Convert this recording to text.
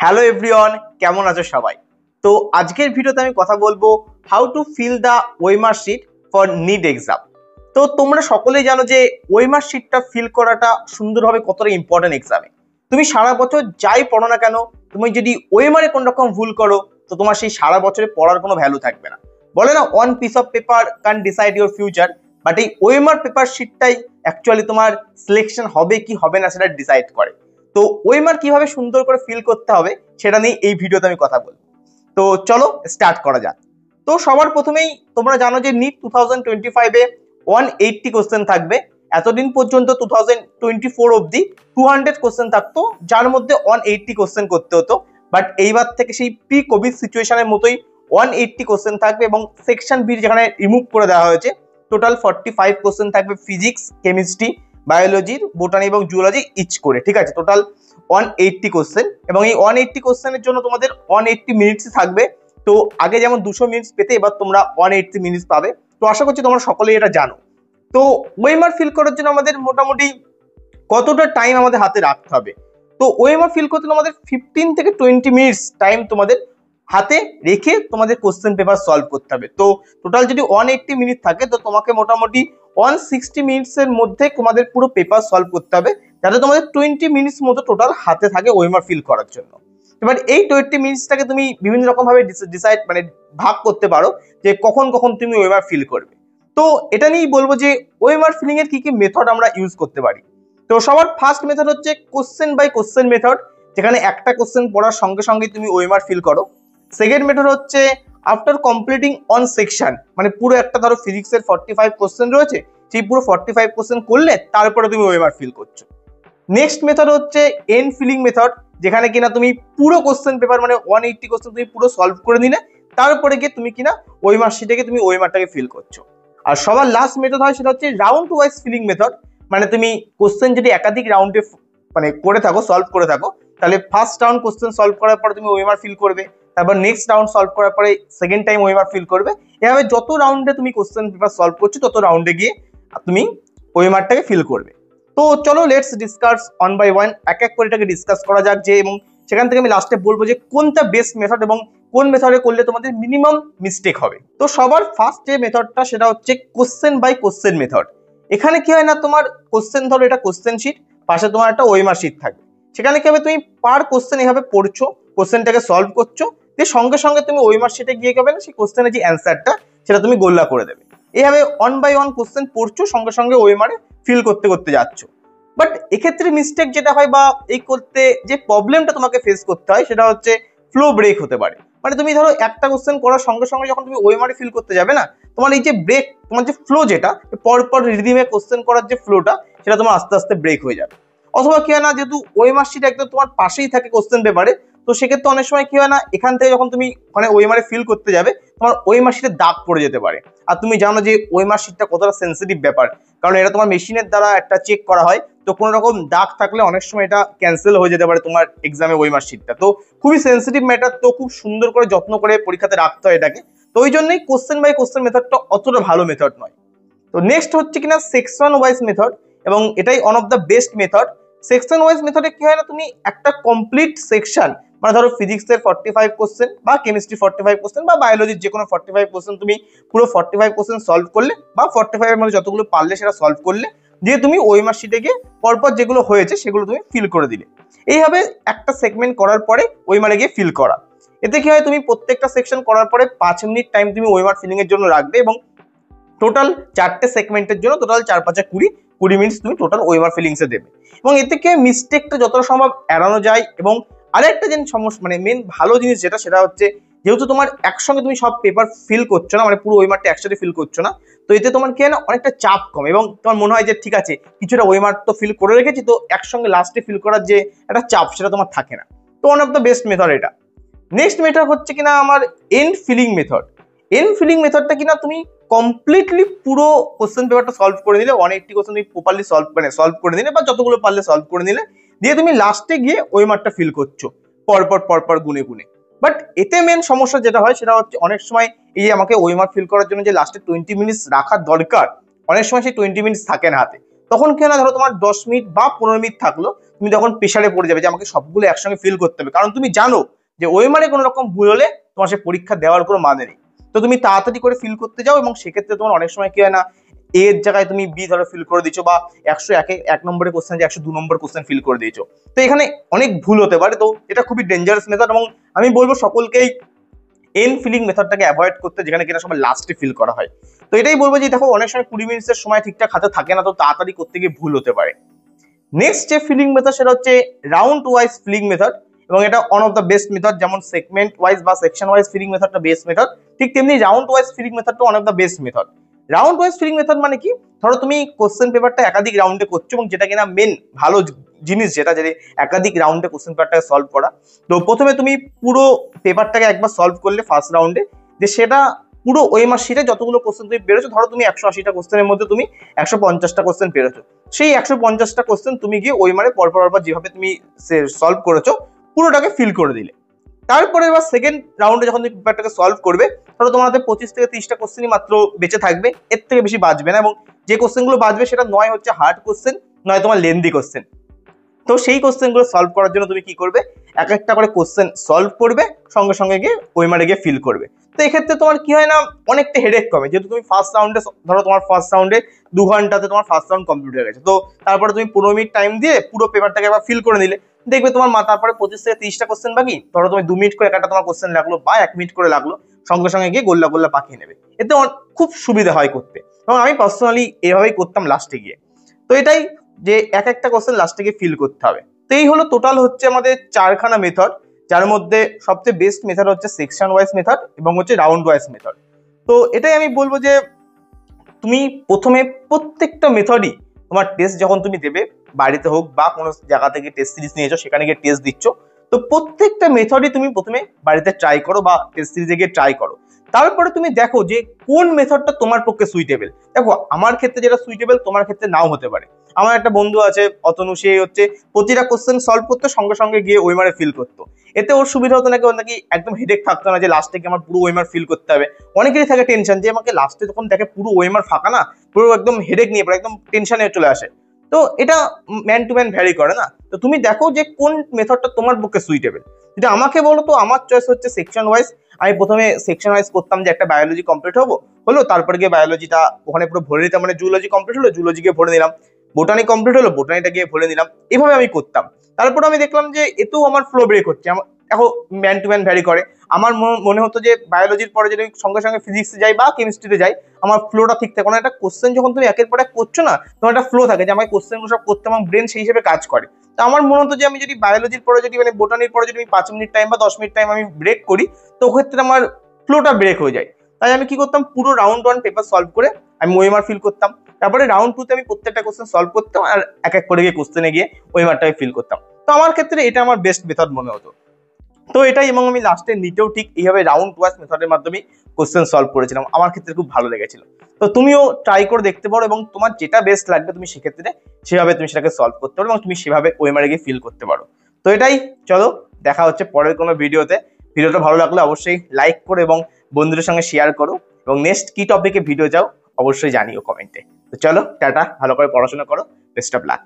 Hello everyone, কেমন আছো সবাই? তো আজকের ভিডিওতে আমি কথা বলবো how to fill the OMR sheet for NEET exam. তো তোমরা সকলেই জানো যে ওয়েমার শিটটা ফিল করাটা সুন্দরভাবে কতটা ইম্পর্টেন্ট এক্সামে। তুমি সারা বছর যাই পড়ো না কেন, তুমি যদি ওয়েমারে কোন রকম ভুল করো তো তোমার সেই সারা বছরে পড়ার কোনো ভ্যালু থাকবে না। বলে না, one piece of paper can decide your future, but এই ওয়েমার পেপার শিটটাই অ্যাকচুয়ালি তোমার সিলেকশন হবে কি হবে না সেটা ডিসাইড করে। তো ওয়েমার কিভাবে সুন্দর করে ফিল করতে হবে সেটা নিয়ে এই ভিডিওতে আমি কথা বলবো। তো চলো স্টার্ট করা যাক। তো সবার প্রথমেই তোমরা জানো যে নিট 2025-এ 180 কোশ্চেন থাকবে। এতদিন পর্যন্ত 2024 অবধি 200 কোশ্চেন থাকতো, যার মধ্যে 180 কোশ্চেন করতে হতো। বাট এইবার থেকে সেই প্রি কোভিড সিচুয়েশনের মতোই 180 কোশ্চেন থাকবে এবং সেকশন বি যেখানে রিমুভ করে দেওয়া হয়েছে, টোটাল 45 কোশ্চেন থাকবে ফিজিক্স, কেমিস্ট্রি, বায়োলজির, বোটানি এবং জুওলজি ইচ করে। ঠিক আছে, টোটাল 180 কোশ্চেন এবং এই 180 কোশ্চেনের জন্য তোমাদের 180 মিনিটস থাকবে। তো আগে যেমন 200 মিনিটস পেতে, এবার তোমরা 180 মিনিটস পাবে। তো আশা করছি তোমরা সকলেই এটা জানো। তো ওয়েমার ফিল করার জন্য আমাদের মোটামুটি কতটা টাইম আমাদের হাতে রাখতে হবে? তো ওয়েমার ফিল করতে আমাদের 15 থেকে 20 মিনিটস টাইম তোমাদের হাতে রেখে তোমাদের কোশ্চেন পেপার সলভ করতে হবে। তো টোটাল যদি 180 মিনিট থাকে তো তোমাকে মোটামুটি 160 মিনিটস এর মধ্যে তোমাদের পুরো পেপার সলভ করতে হবে, যাতে তোমাদের 20 মিনিটস মতো টোটাল হাতে থাকে ওয়েমার ফিল করার জন্য। এবার এই 20 মিনিটসটাকে তুমি বিভিন্ন রকম ভাবে ডিসাইড ভাগ করতে পারো যে কখন কখন তুমি ওয়েমার ফিল করবে। তো এটা নিয়েই বলবো যে ওয়েমার ফিলিং এর কি কি মেথড আমরা ইউজ করতে পারি। তো সবার ফার্স্ট মেথড হচ্ছে কোশ্চেন বাই কোশ্চেন মেথড, যেখানে একটা কোশ্চেন পড়ার সঙ্গে সঙ্গে তুমি ওয়েমার ফিল করো। সেকেন্ড মেথড হচ্ছে আফটার কমপ্লিটিং অন সেকশন, মানে পুরো একটা ধরো ফিজিক্সের 45 কোশ্চেন রয়েছে, সেই পুরো 45 কোশ্চেন করলে তারপরে তুমি ওয়েমার ফিল করছো। নেক্সট মেথড হচ্ছে এন্ড ফিলিং মেথড, যেখানে কিনা তুমি পুরো কোশ্চেন পেপার মানে 180 কোশ্চেন তুমি পুরো সলভ করে নিলে তারপরে গিয়ে তুমি কিনা ওয়েমার শিটে তুমি ওয়েমারটাকে ফিল করছো। আর সবার লাস্ট মেথড হয় সেটা হচ্ছে রাউন্ড ওয়াইজ ফিলিং মেথড, মানে তুমি কোশ্চেন যদি একাধিক রাউন্ডে করে থাকো, সলভ করে থাকো, তাহলে ফার্স্ট রাউন্ড কোশ্চেন সলভ করার পরে তুমি ওয়েমার ফিল করবে, তারপর নেক্সট রাউন্ড সলভ করার পরে সেকেন্ড টাইম ওয়েমার ফিল করবে। এভাবে যত রাউন্ডে তুমি কোশ্চেন পেপার সলভ করছো তত রাউন্ডে গিয়ে তুমি ওয়েমারটাকে ফিল করবে। তো চলো let's discuss one by one, এক এক করে এটাকে ডিসকাস করা যাক যে, এবং সেখান থেকে আমি লাস্টে বলবো যে কোনটা বেস্ট মেথড এবং কোন মেথডে করলে তোমাদের মিনিমাম মিস্টেক হবে। তো সবার ফার্স্ট যে মেথডটা সেটা হচ্ছে কোশ্চেন বাই কোশ্চেন মেথড। এখানে কি হয় না, তোমার কোশ্চেন ধরো এটা কোশ্চেন শিট, পাশে তোমার একটা ওয়েমার শিট থাকবে। সেখানে কি হবে, তুমি পার কোশ্চেন এভাবে পড়ছো, কোশ্চেনটাকে সলভ করছো, দিয়ে সঙ্গে সঙ্গে তুমি ওয়েমার শিটে গিয়ে যাবে না সেই কোশ্চেনের যে অ্যান্সারটা সেটা তুমি গোল্লা করে দেবে। এইভাবে ওয়ান বাই ওয়ান কোশ্চেন পড়ছো, সঙ্গে সঙ্গে ওয়েমারে ফিল করতে করতে যাচ্ছ। বাট এক্ষেত্রে মিস্টেক যেটা হয় বা এই করতে যে প্রবলেমটা তোমাকে ফেস করতে হয় সেটা হচ্ছে ফ্লো ব্রেক হতে পারে। মানে তুমি ধরো একটা কোশ্চেন করার সঙ্গে সঙ্গে যখন তুমি ওয়েমারে ফিল করতে যাবে না, তোমার এই যে ব্রেক, তোমার যে ফ্লো, যেটা পরপর রিদিমে কোশ্চেন করার যে ফ্লোটা সেটা তোমার আস্তে আস্তে ব্রেক হয়ে যাবে। অথবা কি হয় না, যেহেতু ওয়েমার শিট একদম তোমার পাশেই থাকে কোশ্চেন পেপারে, তো সেক্ষেত্রে অনেক সময় কি হয় না, এখান থেকে যখন তুমি ওখানে ওয়েমারে ফিল করতে যাবে তোমার ওয়েমার শিটে দাগ পড়ে যেতে পারে। আর তুমি জানো যে ওয়েমার শিটটা কতটা সেন্সিটিভ ব্যাপার, কারণ এটা তোমার মেশিনের দ্বারা একটা চেক করা হয়। তো কোনো রকম দাগ থাকলে অনেক সময় এটা ক্যান্সেল হয়ে যেতে পারে তোমার এক্সামে ওয়েমার শিটটা। তো খুবই সেন্সিটিভ ম্যাটার, তো খুব সুন্দর করে যত্ন করে পরীক্ষাতে রাখতে হয় এটাকে। তো ওই জন্যই কোশ্চেন বাই কোশ্চেন মেথডটা অতটা ভালো মেথড নয়। তো নেক্সট হচ্ছে কিনা সেকশন ওয়াইজ মেথড, এবং এটাই one of the best method. Section wise মেথডে কি হয় না, তুমি একটা কমপ্লিট সেকশন, মানে ধরো ফিজিক্সের 45 কোশ্চেন বা কেমিস্ট্রি 45 কোশ্চেন বা বায়োলজির যে কোনো 45 কোশ্চেন তুমি পুরো 45 কোশ্চেন সলভ করলে, বা 45 এর মধ্যে যতগুলো পারলে সেটা সলভ করলে, দিয়ে তুমি ওয়েমার শিটে গিয়ে পরপর যেগুলো হয়েছে সেগুলো তুমি ফিল করে দিলে। এইভাবে একটা সেগমেন্ট করার পরে ওয়েমারে গিয়ে ফিল করা। এতে কি হয়, তুমি প্রত্যেকটা সেকশন করার পরে 5 মিনিট টাইম তুমি ওয়েমার ফিলিং এর জন্য রাখবে, এবং টোটাল 4টে সেগমেন্টের জন্য টোটাল 4-5 20 মিনিটস তুমি টোটাল ওয়েমার ফিলিংসে দেবে। এবং এতে কি মিস্টেকটা যতটা সম্ভব এড়ানো যায়। এবং আরেকটা জিনিস সমস্যা, মানে মেন ভালো জিনিস যেটা, সেটা হচ্ছে যেহেতু তোমার একসঙ্গে তুমি সব পেপার ফিল করছো না, মানে পুরো ওয়েমারটা একসাথে ফিল করছো না, তো এতে তোমার কি হয় না, অনেকটা চাপ কম, এবং তোমার মনে হয় যে ঠিক আছে কিছুটা ওয়েমার তো ফিল করে রেখেছি, তো একসঙ্গে লাস্টে ফিল করার যে একটা চাপ সেটা তোমার থাকে না। তো one of the best method এটা। নেক্সট মেথড হচ্ছে কিনা আমার end filling method. End filling মেথডটা কিনা তুমি কমপ্লিটলি পুরো কোশ্চেন পেপারটা সলভ করে নিলে, 180 কোশ্চেন তুমি প্রপারলি সলভ করে নিলে, বা যতগুলো পারলে সলভ করে নিলে, দিয়ে তুমি লাস্টে গিয়ে ওয়েমারটা ফিল করছো পরপর পরপর গুনে গুনে। বাট এতে মেন সমস্যা যেটা হয় সেটা হচ্ছে অনেক সময় এই যে আমাকে ওয়েমার ফিল করার জন্য যে লাস্টে 20 মিনিটস রাখার দরকার, অনেক সময় সেই 20 মিনিটস থাকে না হাতে। তখন কি না, ধরো তোমার 10 মিনিট বা 15 মিনিট থাকলো, তুমি তখন প্রেশারে পড়ে যাবে যে আমাকে সবগুলো একসঙ্গে ফিল করতে হবে, কারণ তুমি জানো যে ওএমআর কোনো রকম ভুল হলে তোমার সে পরীক্ষা দেওয়ার কোনো মানে নেই। তো তুমি তাড়াতাড়ি করে ফিল করতে যাও, এবং সেক্ষেত্রে তোমার অনেক সময় কি হয় না, এর জায়গায় তুমি বি ধরো ফিল করে দিচ্ছ, বা 101 নম্বরের কোশ্চেন যে 102 নম্বর কোশ্চেন ফিল করে দিয়েছো। তো এখানে অনেক ভুল হতে পারে, তো এটা খুবই ডেঞ্জারাস মেথড, এবং আমি বলবো সকলকেই এন ফিলিং মেথডটাকে অ্যাভয়েড করতে, যেখানে কিনা সবাই লাস্টে ফিল করা হয়। তো এটাই বলবো যে দেখো অনেক সময় 20 মিনিটের সময় ঠিকঠাক হাতে থাকে না, তো তাড়াতাড়ি করতে গিয়ে ভুল হতে পারে। নেক্সট যে ফিলিং মেথড সেটা হচ্ছে রাউন্ড ওয়াইজ ফিলিং মেথড, এবং এটা one of the best method. যেমন সেগমেন্ট ওয়াইজ বা সেকশন ওয়াইজ ফিলিং মেথডটা বেস্ট মেথড, ঠিক তেমনি রাউন্ড ওয়াইজ ফিলিং মেথডটা one of the best method. Round wise filling method মানে কি, ধরো তুমি কোশ্চেন পেপারটা একাধিক রাউন্ডে করছো, এবং যেটা কিনা মেন ভালো জিনিস, যেটা যদি একাধিক রাউন্ডে কোশ্চেন পেপারটাকে সলভ করা। তো প্রথমে তুমি পুরো পেপারটাকে একবার সলভ করলে ফার্স্ট রাউন্ডে, যে সেটা পুরো ওএমআর শিটে যতগুলো কোশ্চেন তুমি পেরেছো, ধরো তুমি 180টা কোশ্চেনের মধ্যে তুমি 150টা কোশ্চেন পেরেছো, সেই 150টা কোশ্চেন তুমি গিয়ে ওএমআর এ পরপর যেভাবে তুমি সলভ করেছো পুরোটাকে ফিল করে দিলে। তারপরে এবার সেকেন্ড রাউন্ডে যখন তুমি পেপারটাকে সলভ করবে, ধরো তোমার হাতে 25 থেকে 30টা কোশ্চেনই মাত্র বেঁচে থাকবে, এর থেকে বেশি বাঁচবে না, এবং যে কোশ্চেনগুলো বাঁচবে সেটা নয় হচ্ছে হার্ড কোশ্চেন, নয় তোমার লেন্দি কোশ্চেন। তো সেই কোশ্চেনগুলো সলভ করার জন্য তুমি কি করবে, এক একটা করে কোশ্চেন সলভ করবে, সঙ্গে সঙ্গে গিয়ে ওএমআর গিয়ে ফিল করবে। তো এক্ষেত্রে তোমার কি হয় না, অনেকটা হেডেক কমে, যেহেতু তুমি ফার্স্ট রাউন্ডে, ধরো তোমার ফার্স্ট রাউন্ডে 2 ঘন্টাতে তোমার ফার্স্ট রাউন্ড কমপ্লিট হয়ে গেছে, তো তারপরে তুমি 15 মিনিট টাইম দিয়ে পুরো পেপারটাকে আবার ফিল করে নিলে, দেখবে তোমার তারপরে 25 থেকে 30টা কোশ্চেন বাকি, ধরো তুমি 2 মিনিট করে একটা তোমার কোশ্চেন লাগলো বা 1 মিনিট করে লাগলো, সঙ্গে সঙ্গে গিয়ে গোল্লা গোল্লা পাকিয়ে নেবে। এতে খুব সুবিধা হয় করতে, এবং আমি পার্সোনালি এভাবেই করতাম লাস্টে গিয়ে। তো এটাই যে এক একটা কোশ্চেন লাস্টে গিয়ে ফিল করতে হবে। তো এই হলো টোটাল হচ্ছে আমাদের 4খানা মেথড, যার মধ্যে সবচেয়ে বেস্ট মেথড হচ্ছে সেকশন ওয়াইজ মেথড এবং হচ্ছে রাউন্ড ওয়াইজ মেথড। তো এটাই আমি বলবো যে তুমি প্রথমে প্রত্যেকটা মেথডই তোমার টেস্ট যখন তুমি দেবে, বাড়িতে হোক বা কোনো জায়গা থেকে টেস্ট সিরিজ নিয়েছো সেখানে গিয়ে টেস্ট দিচ্ছ, তো প্রত্যেকটা মেথডই তুমি প্রথমে বাড়িতে ট্রাই করো বা টেস্ট সিরিজে গিয়ে ট্রাই করো। তারপরে তুমি দেখো যে কোন মেথডটা তোমার পক্ষে সুইটেবল। দেখো আমার ক্ষেত্রে যেটা সুইটেবল তোমার ক্ষেত্রে নাও হতে পারে। আমার একটা বন্ধু আছে অতনু, সে হচ্ছে প্রতিটা কোশ্চেন সলভ করতে সঙ্গে সঙ্গে গিয়ে ওয়েমারে ফিল করতো, এতে ওর সুবিধা হতো নাকি, ওর নাকি একদম হেডেক থাকতো না যে লাস্টে কি আমার পুরো ওয়েমার ফিল করতে হবে। অনেকেরই থাকে টেনশন যে আমাকে লাস্টে যখন দেখে পুরো ওয়েমার ফাঁকা না, পুরো একদম হেডেক নিয়ে পড়ে, একদম টেনশনে চলে আসে। তো এটা ম্যান টু ম্যান ভ্যারি করে না, তো তুমি দেখো যে কোন মেথডটা তোমার পক্ষে সুইটেবল। যদি আমাকে বলো তো আমার চয়েস হচ্ছে সেকশন ওয়াইজ। আমি প্রথমে সেকশন ওয়াইজ করতাম, যে একটা বায়োলজি কমপ্লিট হলো তারপরে গিয়ে বায়োলজিটা ওখানে পুরো ভরে নিতাম, মানে জুলজি কমপ্লিট হলো জুলজি গিয়ে ভরে নিলাম, বোটানি কমপ্লিট হলো বোটানিটা গিয়ে ভরে নিলাম, এভাবে আমি করতাম। তারপর আমি দেখলাম যে এতেও আমার ফ্লো ব্রেক হচ্ছে। দেখো ম্যান টু ম্যান ভ্যারি করে। আমার মনে হতো যে বায়োলজির পরে যদি সঙ্গে সঙ্গে ফিজিক্সে যাই বা কেমিস্ট্রিতে যাই, আমার ফ্লোটা ঠিক থাকে। কারণ একটা কোশ্চেন যখন তুমি একের পর এক করছো না, তোমার একটা ফ্লো থাকে যে আমাকে কোশ্চেনগুলো সব করতে, আমার ব্রেন সেই হিসেবে কাজ করে। তো আমার মনে হতো যে আমি যদি বায়োলজির পরে যদি মানে বোটানির পরে যদি আমি 5 মিনিট টাইম বা 10 মিনিট টাইম আমি ব্রেক করি, তো ওক্ষেত্রে আমার ফ্লোটা ব্রেক হয়ে যায়। তাই আমি কি করতাম, পুরো রাউন্ড 1 পেপার সলভ করে আমি ওএমআর ফিল করতাম, তারপরে রাউন্ড 2তে আমি প্রত্যেকটা কোশ্চেন সলভ করতাম আর এক এক করে গিয়ে কোশ্চেনে গিয়ে ওএমআরটাকে ফিল করতাম। তো আমার ক্ষেত্রে এটা আমার বেস্ট মেথড মনে হতো। তো এটাই, এবং আমি লাস্টে নিতেও ঠিক এইভাবে রাউন্ড ওয়াইজ মেথডের মাধ্যমে কোশ্চেন সলভ করেছিলাম, আমার ক্ষেত্রে খুব ভালো লেগেছিল। তো তুমিও ট্রাই করে দেখতে পারো, এবং তোমার যেটা বেস্ট লাগবে তুমি সেক্ষেত্রে সেভাবে তুমি সেটাকে সলভ করতে পারো, এবং তুমি সেভাবে ওএমআর গিয়ে ফিল করতে পারো। তো এটাই, চলো দেখা হচ্ছে পরের কোনো ভিডিওতে। ভিডিওটা ভালো লাগলে অবশ্যই লাইক করো এবং বন্ধুদের সঙ্গে শেয়ার করো, এবং নেক্সট কি টপিকে ভিডিও চাও অবশ্যই জানিও কমেন্টে। তো চলো টাটা, ভালো করে পড়াশোনা করো, বেস্ট অফ লাক।